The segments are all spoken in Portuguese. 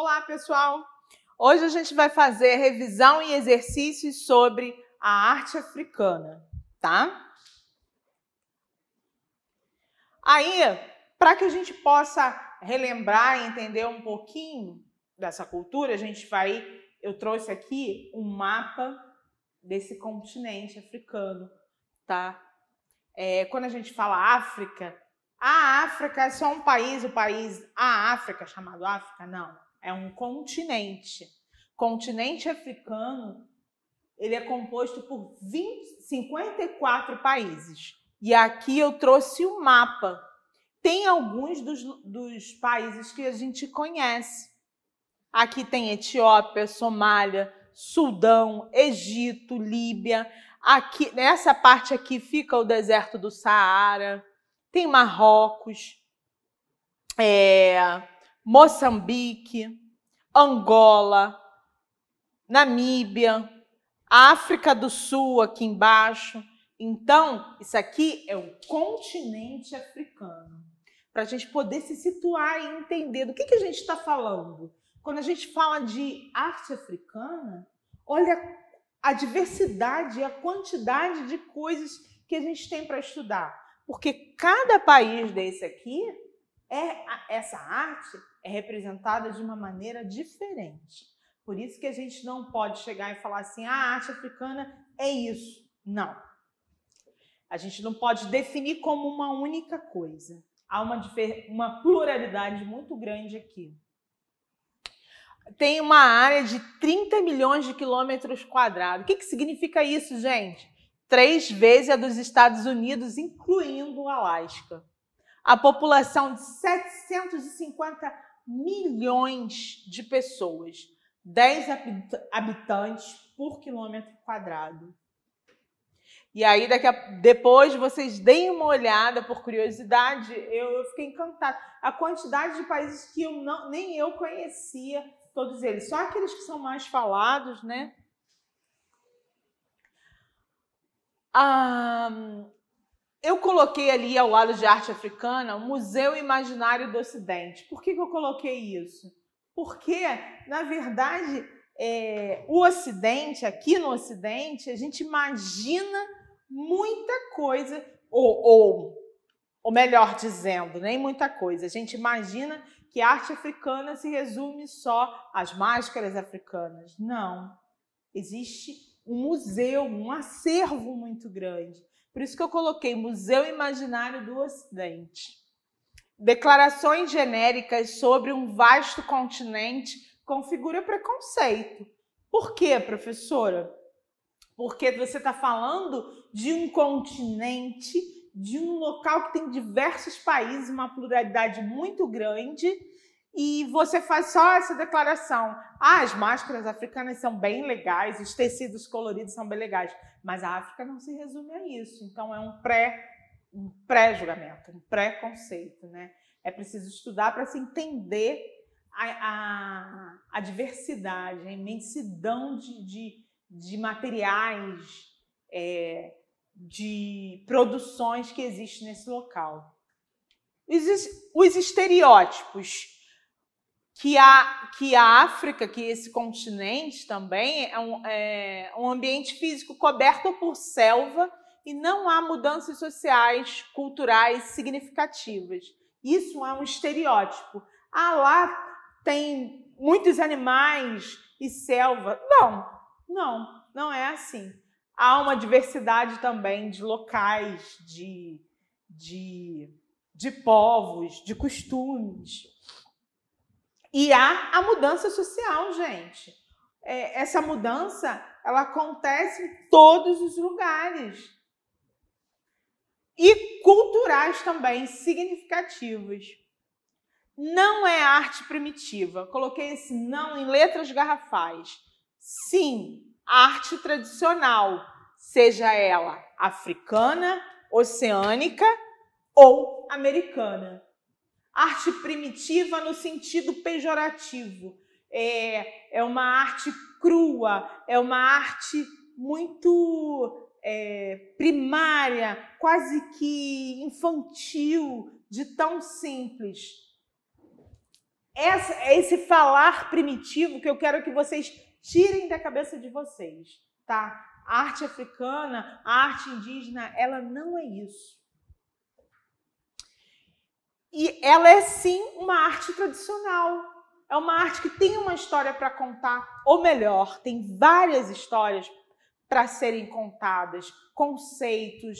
Olá, pessoal! Hoje a gente vai fazer revisão e exercícios sobre a arte africana, tá? Aí, para que a gente possa relembrar e entender um pouquinho dessa cultura, eu trouxe aqui um mapa desse continente africano, tá? Quando a gente fala África, a África é só um país, a África, chamado África, não. É um continente. Continente africano, ele é composto por 54 países. E aqui eu trouxe o mapa. Tem alguns dos países que a gente conhece. Aqui tem Etiópia, Somália, Sudão, Egito, Líbia. Aqui, nessa parte aqui fica o deserto do Saara. Tem Marrocos, Moçambique, Angola, Namíbia, África do Sul aqui embaixo. Então, isso aqui é o continente africano. Para a gente poder se situar e entender do que a gente está falando. Quando a gente fala de arte africana, olha a diversidade e a quantidade de coisas que a gente tem para estudar. Porque cada país desse aqui, essa arte é representada de uma maneira diferente. Por isso que a gente não pode chegar e falar assim, a arte africana é isso. Não. A gente não pode definir como uma única coisa. Há uma pluralidade muito grande aqui. Tem uma área de 30 milhões de quilômetros quadrados. O que significa isso, gente? 3 vezes a dos Estados Unidos, incluindo o Alasca. A população de 750 milhões de pessoas. 10 habitantes por quilômetro quadrado. E aí, depois vocês deem uma olhada, por curiosidade, eu fiquei encantada. A quantidade de países que nem eu conhecia, todos eles. Só aqueles que são mais falados, né? Eu coloquei ali ao lado de arte africana o Museu Imaginário do Ocidente. Por que eu coloquei isso? Porque, na verdade, o Ocidente, aqui no Ocidente, a gente imagina muita coisa, ou melhor dizendo, nem muita coisa. A gente imagina que a arte africana se resume só às máscaras africanas. Não. Existe um museu, um acervo muito grande. Por isso que eu coloquei Museu Imaginário do Ocidente. Declarações genéricas sobre um vasto continente configura preconceito. Por quê, professora? Porque você está falando de um continente, de um local que tem diversos países, uma pluralidade muito grande, e você faz só essa declaração. As máscaras africanas são bem legais, os tecidos coloridos são bem legais, mas a África não se resume a isso. Então, é um pré-julgamento, um pré-conceito, né? É preciso estudar para se entender a diversidade, a imensidão de materiais, de produções que existem nesse local. Os estereótipos que a África, que esse continente também é um ambiente físico coberto por selva e não há mudanças sociais, culturais significativas. Isso é um estereótipo. Lá tem muitos animais e selva. Não é assim. Há uma diversidade também de locais, de povos, de costumes. E há a mudança social, gente. Essa mudança, ela acontece em todos os lugares. E culturais também, significativos. Não é arte primitiva. Coloquei esse não em letras garrafais. Sim, arte tradicional, seja ela africana, oceânica ou americana. Arte primitiva no sentido pejorativo. É uma arte crua, é uma arte muito primária, quase que infantil, de tão simples. esse falar primitivo que eu quero que vocês tirem da cabeça de vocês, tá? A arte africana, a arte indígena, ela não é isso. E ela é sim uma arte tradicional. É uma arte que tem uma história para contar, ou melhor, tem várias histórias para serem contadas, conceitos,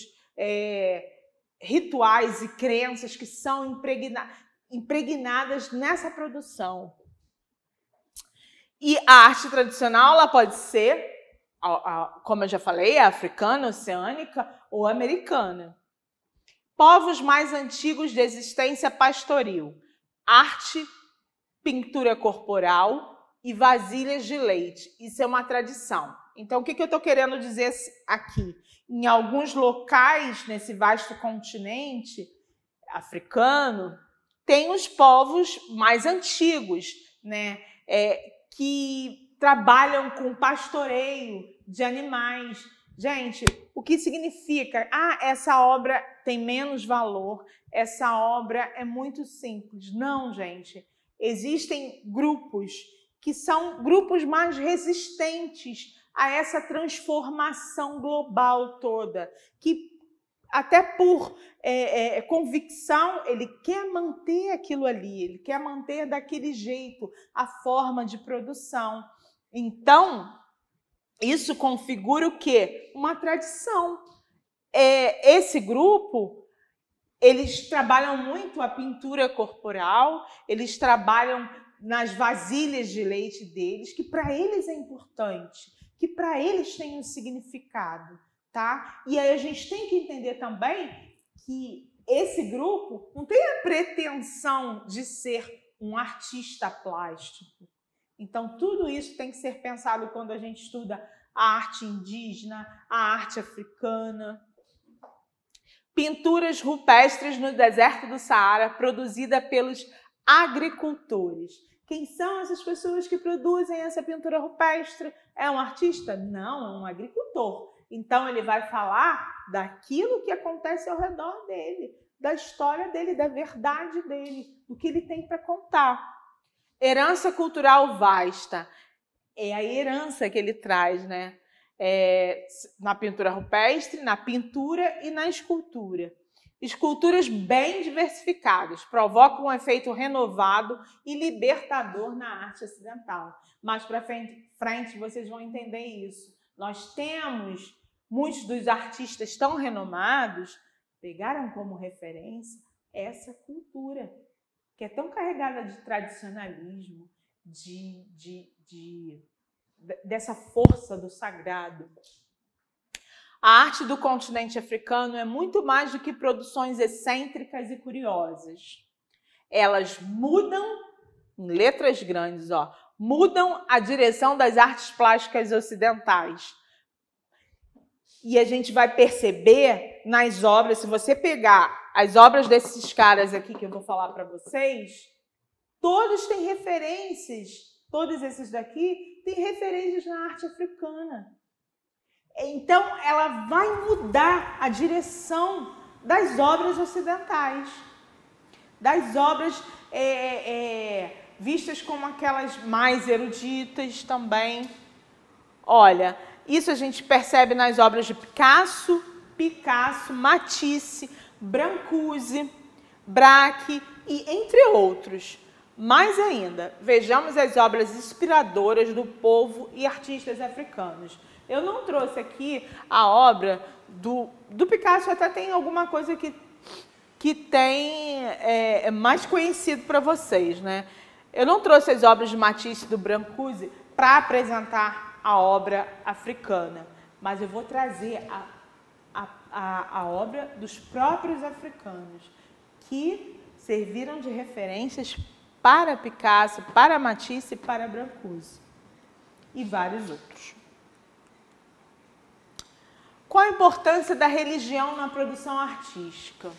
rituais e crenças que são impregnadas nessa produção. E a arte tradicional, ela pode ser, como eu já falei, africana, oceânica ou americana. Povos mais antigos de existência pastoril, arte, pintura corporal e vasilhas de leite. Isso é uma tradição. Então, o que eu estou querendo dizer aqui? Em alguns locais nesse vasto continente africano, tem os povos mais antigos, né? Que trabalham com pastoreio de animais. Gente, o que significa? Essa obra tem menos valor, essa obra é muito simples. Não, gente. Existem grupos que são grupos mais resistentes a essa transformação global toda, que até por convicção, ele quer manter aquilo ali, ele quer manter daquele jeito a forma de produção. Então, isso configura o quê? Uma tradição. Esse grupo, eles trabalham muito a pintura corporal, eles trabalham nas vasilhas de leite deles, que para eles é importante, que para eles tem um significado, tá? E aí a gente tem que entender também que esse grupo não tem a pretensão de ser um artista plástico. Então, tudo isso tem que ser pensado quando a gente estuda a arte indígena, a arte africana. Pinturas rupestres no deserto do Saara, produzida pelos agricultores. Quem são essas pessoas que produzem essa pintura rupestre? É um artista? Não, é um agricultor. Então, ele vai falar daquilo que acontece ao redor dele, da história dele, da verdade dele, do que ele tem para contar. Herança cultural vasta. É a herança que ele traz, né? Na pintura rupestre, na pintura e na escultura. Esculturas bem diversificadas, provocam um efeito renovado e libertador na arte ocidental. Mais para frente vocês vão entender isso. Nós temos muitos dos artistas tão renomados, pegaram como referência essa cultura, que é tão carregada de tradicionalismo, dessa força do sagrado. A arte do continente africano é muito mais do que produções excêntricas e curiosas. Elas mudam, em letras grandes, mudam a direção das artes plásticas ocidentais. E a gente vai perceber nas obras, se você pegar as obras desses caras aqui que eu vou falar para vocês, todos têm referências, todos esses daqui têm referências na arte africana. Então, ela vai mudar a direção das obras ocidentais, das obras vistas como aquelas mais eruditas também. Olha, isso a gente percebe nas obras de Picasso, Matisse, Brancusi, Braque e entre outros. Mais ainda, vejamos as obras inspiradoras do povo e artistas africanos. Eu não trouxe aqui a obra do Picasso, até tem alguma coisa que tem mais conhecido para vocês, né? Eu não trouxe as obras de Matisse e do Brancusi para apresentar a obra africana, mas eu vou trazer a obra dos próprios africanos, que serviram de referências para Picasso, para Matisse e para Brancusi e vários outros. Qual a importância da religião na produção artística?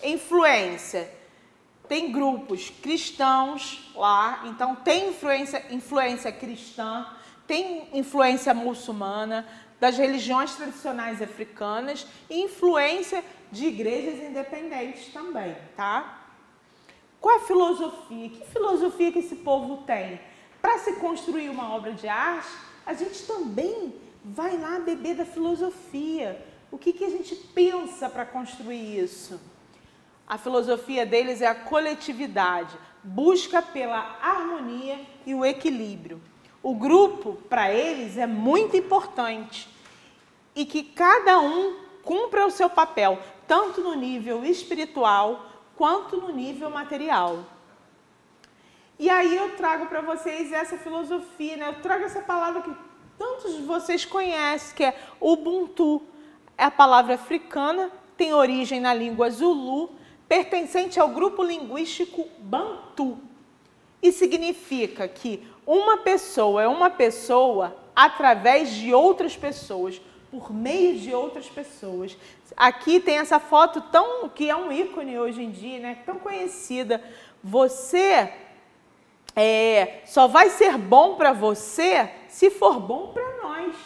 Influência. Tem grupos cristãos lá, então tem influência cristã, tem influência muçulmana, das religiões tradicionais africanas e influência de igrejas independentes também, tá? Qual é a filosofia? Que filosofia que esse povo tem? Para se construir uma obra de arte, a gente também vai lá beber da filosofia. O que a gente pensa para construir isso? A filosofia deles é a coletividade, busca pela harmonia e o equilíbrio. O grupo, para eles, é muito importante e que cada um cumpra o seu papel, tanto no nível espiritual quanto no nível material. E aí eu trago para vocês essa filosofia, né? Eu trago essa palavra que tantos de vocês conhecem, que é Ubuntu. É a palavra africana, tem origem na língua Zulu, pertencente ao grupo linguístico Bantu. E significa que uma pessoa é uma pessoa através de outras pessoas, por meio de outras pessoas. Aqui tem essa foto que é um ícone hoje em dia, né? Tão conhecida. Você só vai ser bom para você se for bom para nós.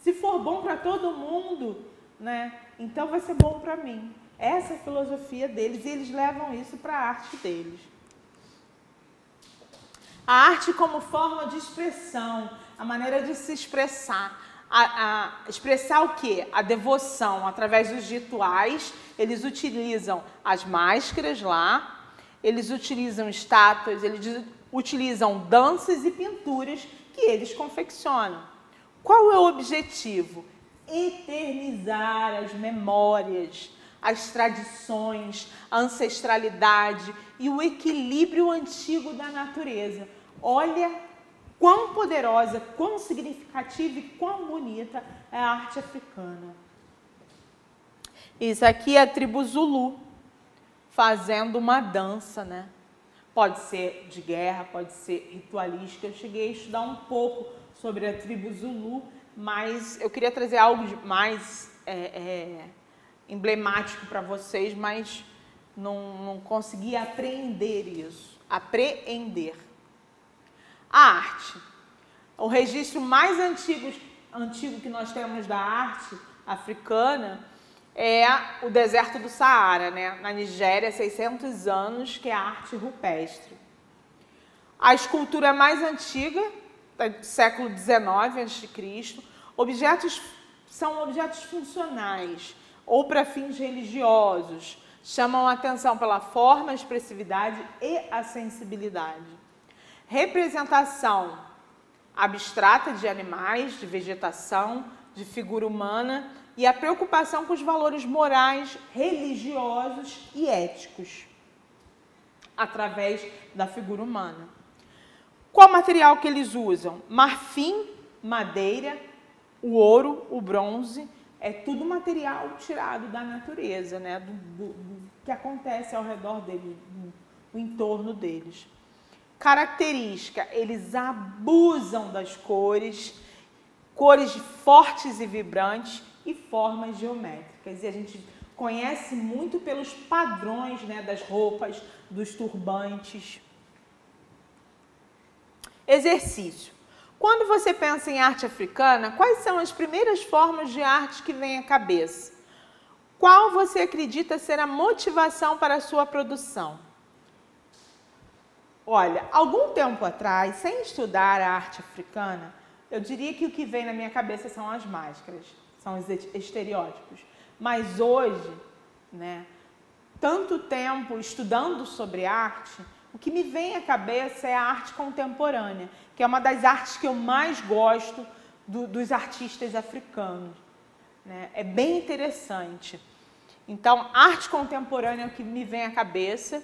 Se for bom para todo mundo, né? Então vai ser bom para mim. Essa é a filosofia deles e eles levam isso para a arte deles. A arte como forma de expressão, a maneira de se expressar. Expressar o quê? A devoção através dos rituais. Eles utilizam as máscaras lá, eles utilizam estátuas, eles utilizam danças e pinturas que eles confeccionam. Qual é o objetivo? Eternizar as memórias, as tradições, a ancestralidade e o equilíbrio antigo da natureza. Olha quão poderosa, quão significativa e quão bonita é a arte africana. Isso aqui é a tribo Zulu fazendo uma dança, né? Pode ser de guerra, pode ser ritualística. Eu cheguei a estudar um pouco sobre a tribo Zulu, mas eu queria trazer algo mais emblemático para vocês, mas não consegui apreender isso. Apreender. A arte. O registro mais antigo que nós temos da arte africana é o deserto do Saara, né? Na Nigéria, 600 anos, que é a arte rupestre. A escultura mais antiga, do século XIX a.C., são objetos funcionais ou para fins religiosos. Chamam a atenção pela forma, a expressividade e a sensibilidade. Representação abstrata de animais, de vegetação, de figura humana e a preocupação com os valores morais, religiosos e éticos através da figura humana. Qual material que eles usam? Marfim, madeira, o ouro, o bronze, é tudo material tirado da natureza, né? do que acontece ao redor deles, no entorno deles. Característica, eles abusam das cores fortes e vibrantes e formas geométricas. E a gente conhece muito pelos padrões, né, das roupas, dos turbantes. Exercício. Quando você pensa em arte africana, quais são as primeiras formas de arte que vêm à cabeça? Qual você acredita ser a motivação para a sua produção? Olha, algum tempo atrás, sem estudar a arte africana, eu diria que o que vem na minha cabeça são as máscaras, são os estereótipos. Mas hoje, né, tanto tempo estudando sobre arte, o que me vem à cabeça é a arte contemporânea, que é uma das artes que eu mais gosto dos artistas africanos, né? É bem interessante. Então, arte contemporânea é o que me vem à cabeça.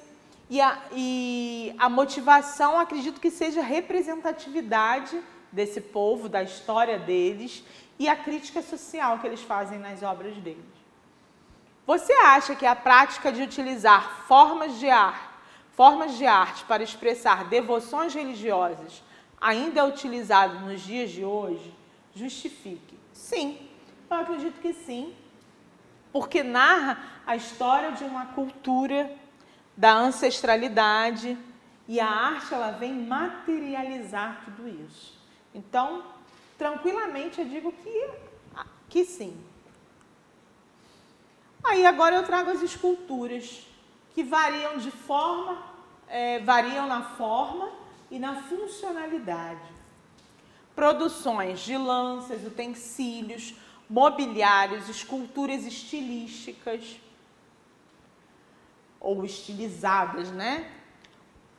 E a motivação, acredito que seja a representatividade desse povo, da história deles e a crítica social que eles fazem nas obras deles. Você acha que a prática de utilizar formas de arte para expressar devoções religiosas ainda é utilizado nos dias de hoje? Justifique. Sim, eu acredito que sim, porque narra a história de uma cultura, da ancestralidade, e a arte ela vem materializar tudo isso. Então, tranquilamente eu digo que sim. Aí agora eu trago as esculturas. que variam variam na forma e na funcionalidade. Produções de lanças, utensílios, mobiliários, esculturas estilísticas ou estilizadas, né?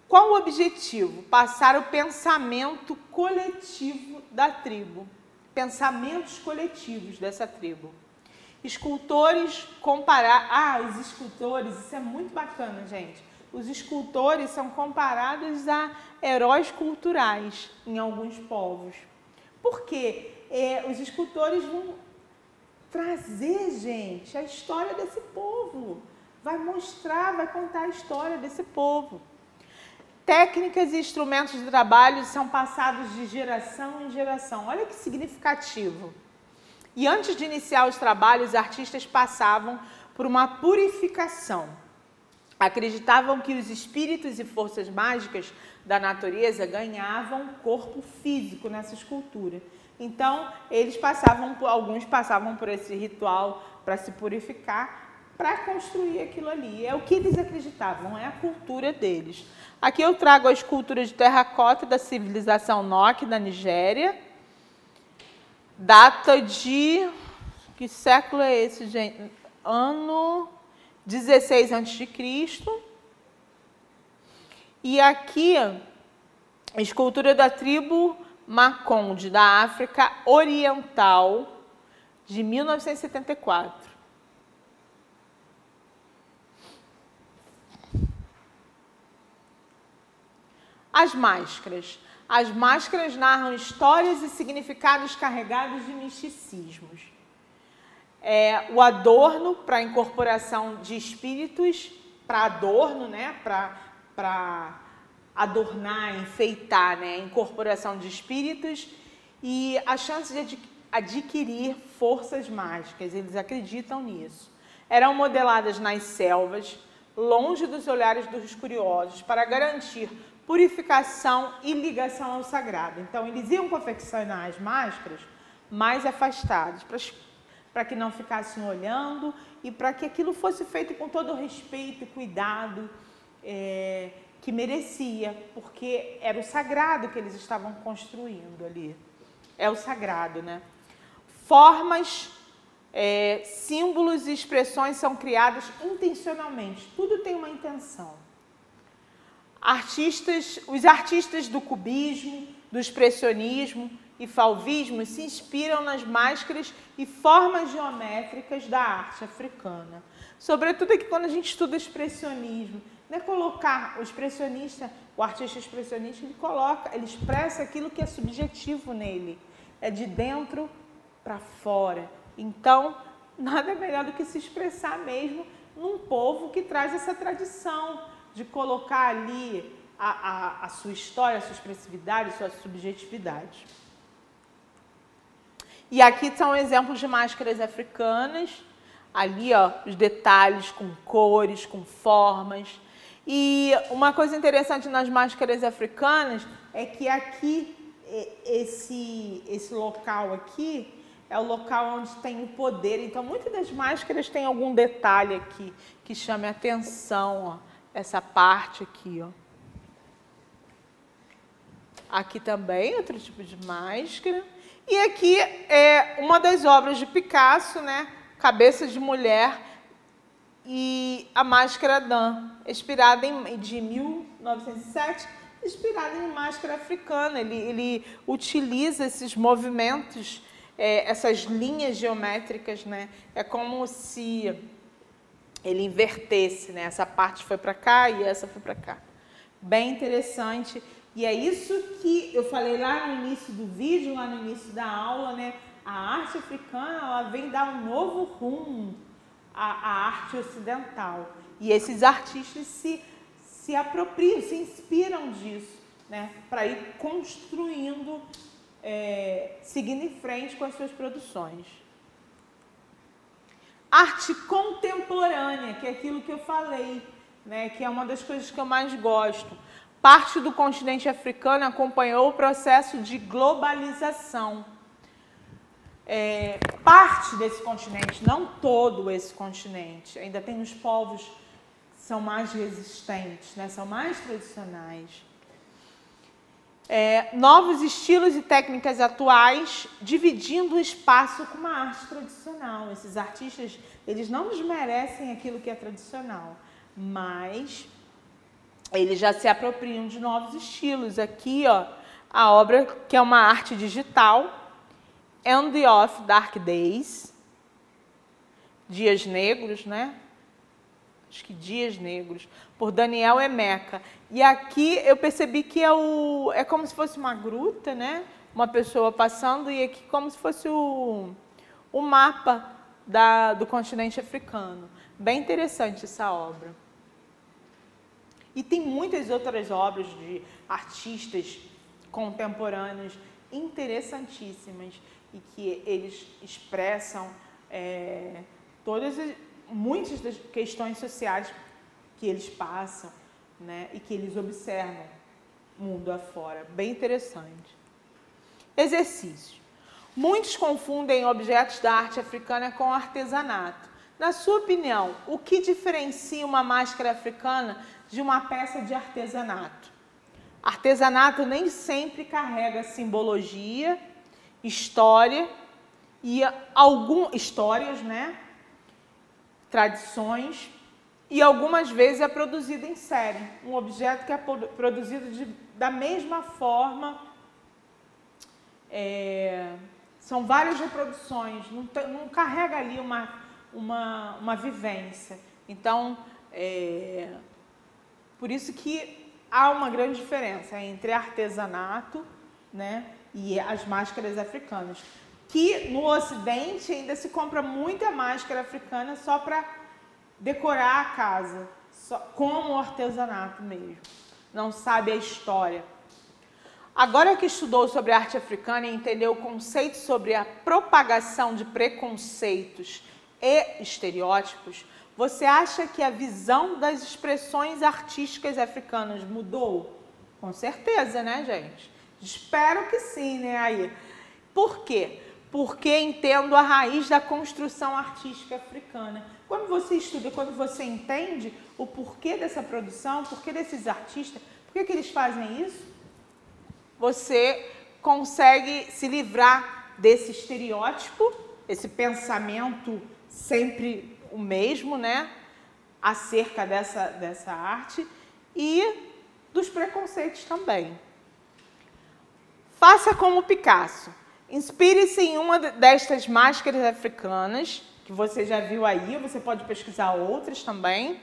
Qual o objetivo? Passar o pensamento coletivo da tribo, pensamentos coletivos dessa tribo. Escultores os escultores, isso é muito bacana, gente. Os escultores são comparados a heróis culturais em alguns povos. Por quê? Os escultores vão trazer, gente, a história desse povo. Vai mostrar, vai contar a história desse povo. Técnicas e instrumentos de trabalho são passados de geração em geração. Olha que significativo. E antes de iniciar os trabalhos, os artistas passavam por uma purificação. Acreditavam que os espíritos e forças mágicas da natureza corpo físico nessa escultura. Então, alguns passavam por esse ritual para se purificar, para construir aquilo ali. É o que eles acreditavam, é a cultura deles. Aqui eu trago a escultura de terracota da civilização Nok, da Nigéria. Data de... Que século é esse, gente? Ano 16 a.C. E aqui, a escultura da tribo Makonde, da África Oriental, de 1974. As máscaras. As máscaras narram histórias e significados carregados de misticismos. O adorno para incorporação de espíritos, para adorno, né? Para adornar, enfeitar, né? Incorporação de espíritos e a chance de adquirir forças mágicas. Eles acreditam nisso. Eram modeladas nas selvas, longe dos olhares dos curiosos, para garantir purificação e ligação ao sagrado. Então, eles iam confeccionar as máscaras mais afastadas, para que não ficassem olhando e para que aquilo fosse feito com todo o respeito e cuidado que merecia, porque era o sagrado que eles estavam construindo ali. É o sagrado, né? Formas, símbolos e expressões são criados intencionalmente. Tudo tem uma intenção. Os artistas do cubismo, do expressionismo e fauvismo se inspiram nas máscaras e formas geométricas da arte africana. Sobretudo aqui quando a gente estuda expressionismo, não é colocar o artista expressionista, ele expressa aquilo que é subjetivo nele, é de dentro para fora. Então, nada melhor do que se expressar mesmo num povo que traz essa tradição de colocar ali a sua história, a sua expressividade, a sua subjetividade. E aqui são exemplos de máscaras africanas. Ali, ó, os detalhes com cores, com formas. E uma coisa interessante nas máscaras africanas é que aqui, esse local aqui, é o local onde tem o poder. Então, muitas das máscaras têm algum detalhe aqui que chame a atenção, ó. Essa parte aqui, ó. Aqui também, outro tipo de máscara. E aqui é uma das obras de Picasso, né? Cabeça de Mulher e a Máscara Dan, de 1907, inspirada em máscara africana. Ele utiliza esses movimentos, essas linhas geométricas, né? É como se ele invertesse, né? Essa parte foi para cá e essa foi para cá. Bem interessante. E é isso que eu falei lá no início do vídeo, lá no início da aula, né? A arte africana, ela vem dar um novo rumo à arte ocidental. E esses artistas se apropriam, se inspiram disso, né? Para ir construindo, seguindo em frente com as suas produções. Arte contemporânea, que é aquilo que eu falei, né? Que é uma das coisas que eu mais gosto. Parte do continente africano acompanhou o processo de globalização. Parte desse continente, não todo esse continente. Ainda tem os povos são mais resistentes, né? São mais tradicionais. Novos estilos e técnicas atuais, dividindo o espaço com uma arte tradicional. Esses artistas, eles não desmerecem aquilo que é tradicional, mas eles já se apropriam de novos estilos. Aqui, ó, a obra que é uma arte digital, End of Dark Days, Dias Negros, né? Acho que Dias Negros, por Daniel Emeka. E aqui eu percebi que é como se fosse uma gruta, né? Uma pessoa passando, e aqui como se fosse o mapa do continente africano. Bem interessante essa obra. E tem muitas outras obras de artistas contemporâneos interessantíssimas e que eles expressam muitas das questões sociais que eles passam, né, e que eles observam mundo afora. Bem interessante. Exercício. Muitos confundem objetos da arte africana com artesanato. Na sua opinião, o que diferencia uma máscara africana de uma peça de artesanato? Artesanato nem sempre carrega simbologia, história e histórias, né? Tradições, e algumas vezes é produzido em série. Um objeto que é produzido da mesma forma, são várias reproduções, não carrega ali uma vivência. Então, por isso que há uma grande diferença entre artesanato, né, e as máscaras africanas. Que no Ocidente ainda se compra muita máscara africana só para decorar a casa, como artesanato mesmo. Não sabe a história. Agora que estudou sobre a arte africana e entendeu o conceito sobre a propagação de preconceitos e estereótipos, você acha que a visão das expressões artísticas africanas mudou? Com certeza, né, gente? Espero que sim, né, aí. Por quê? Porque entendo a raiz da construção artística africana. Quando você estuda, quando você entende o porquê dessa produção, o porquê desses artistas, por que eles fazem isso, você consegue se livrar desse estereótipo, esse pensamento sempre o mesmo, né, acerca dessa arte, e dos preconceitos também. Faça como Picasso. Inspire-se em uma destas máscaras africanas, que você já viu aí, você pode pesquisar outras também,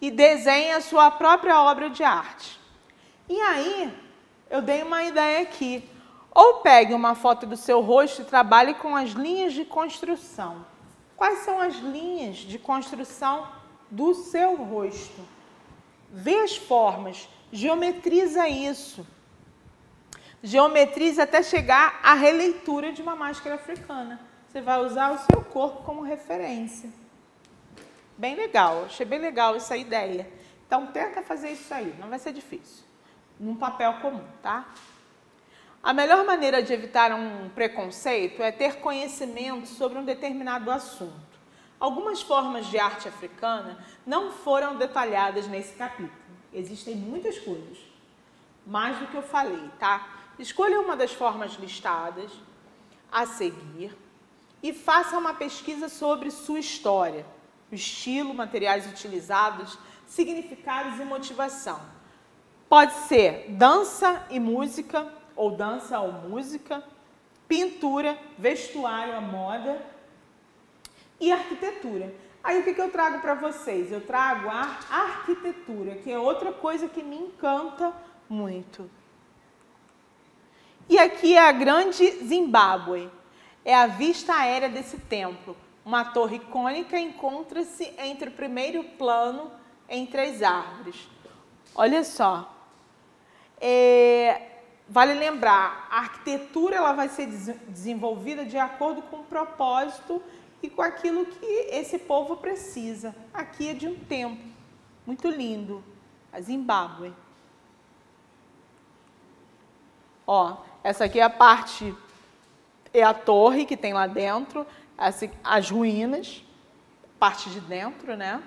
e desenhe a sua própria obra de arte. E aí, eu dei uma ideia aqui. Ou pegue uma foto do seu rosto e trabalhe com as linhas de construção. Quais são as linhas de construção do seu rosto? Vê as formas, geometriza isso. Geometrize até chegar à releitura de uma máscara africana. Você vai usar o seu corpo como referência. Bem legal, achei bem legal essa ideia. Então, tenta fazer isso aí, não vai ser difícil. Num papel comum, tá? A melhor maneira de evitar um preconceito é ter conhecimento sobre um determinado assunto. Algumas formas de arte africana não foram detalhadas nesse capítulo. Existem muitas coisas, mais do que eu falei, tá? Escolha uma das formas listadas a seguir e faça uma pesquisa sobre sua história, o estilo, materiais utilizados, significados e motivação. Pode ser dança e música, ou dança ou música, pintura, vestuário, a moda e arquitetura. Aí o que eu trago para vocês? Eu trago a arquitetura, que é outra coisa que me encanta muito. E aqui é a Grande Zimbábue. É a vista aérea desse templo. Uma torre cônica encontra-se entre o primeiro plano, entre as árvores. Olha só. Vale lembrar, a arquitetura ela vai ser desenvolvida de acordo com o propósito e com aquilo que esse povo precisa. Aqui é de um templo. Muito lindo. A Zimbábue. Ó, essa aqui é a parte, é a torre que tem lá dentro, as ruínas, parte de dentro, né?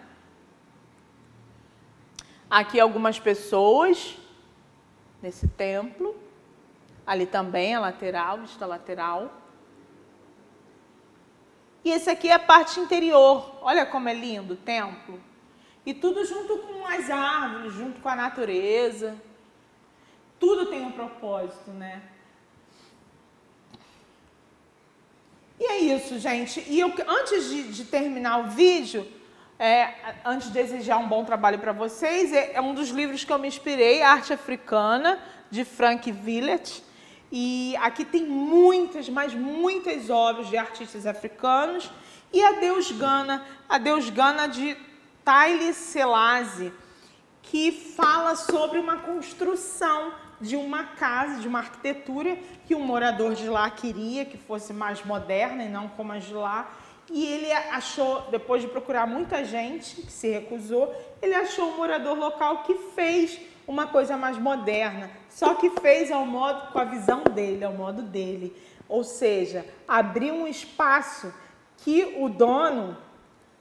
Aqui algumas pessoas nesse templo. Ali também a lateral, vista lateral. E esse aqui é a parte interior. Olha como é lindo o templo. E tudo junto com as árvores, junto com a natureza. Tudo tem um propósito, né? E é isso, gente. E eu, antes de terminar o vídeo, antes de desejar um bom trabalho para vocês, é um dos livros que eu me inspirei, Arte Africana, de Frank Villett. E aqui tem muitas, mas muitas obras de artistas africanos. E a Deus Gana de Haile Selassie, que fala sobre uma construção de uma casa, de uma arquitetura que um morador de lá queria que fosse mais moderna e não como as de lá. E ele achou, depois de procurar muita gente que se recusou, ele achou um morador local que fez uma coisa mais moderna, só que fez ao modo, com a visão dele, ao modo dele. Ou seja, abriu um espaço que o dono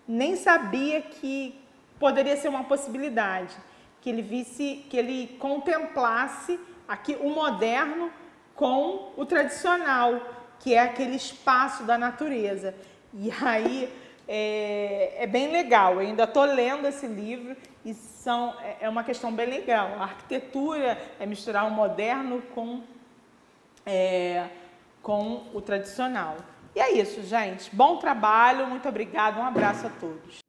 nem sabia que poderia ser uma possibilidade, que ele visse, que ele contemplasse aqui o moderno com o tradicional, que é aquele espaço da natureza. E aí é bem legal. Eu ainda estou lendo esse livro e é uma questão bem legal. A arquitetura é misturar o moderno com o tradicional. E é isso, gente. Bom trabalho, muito obrigada, um abraço a todos.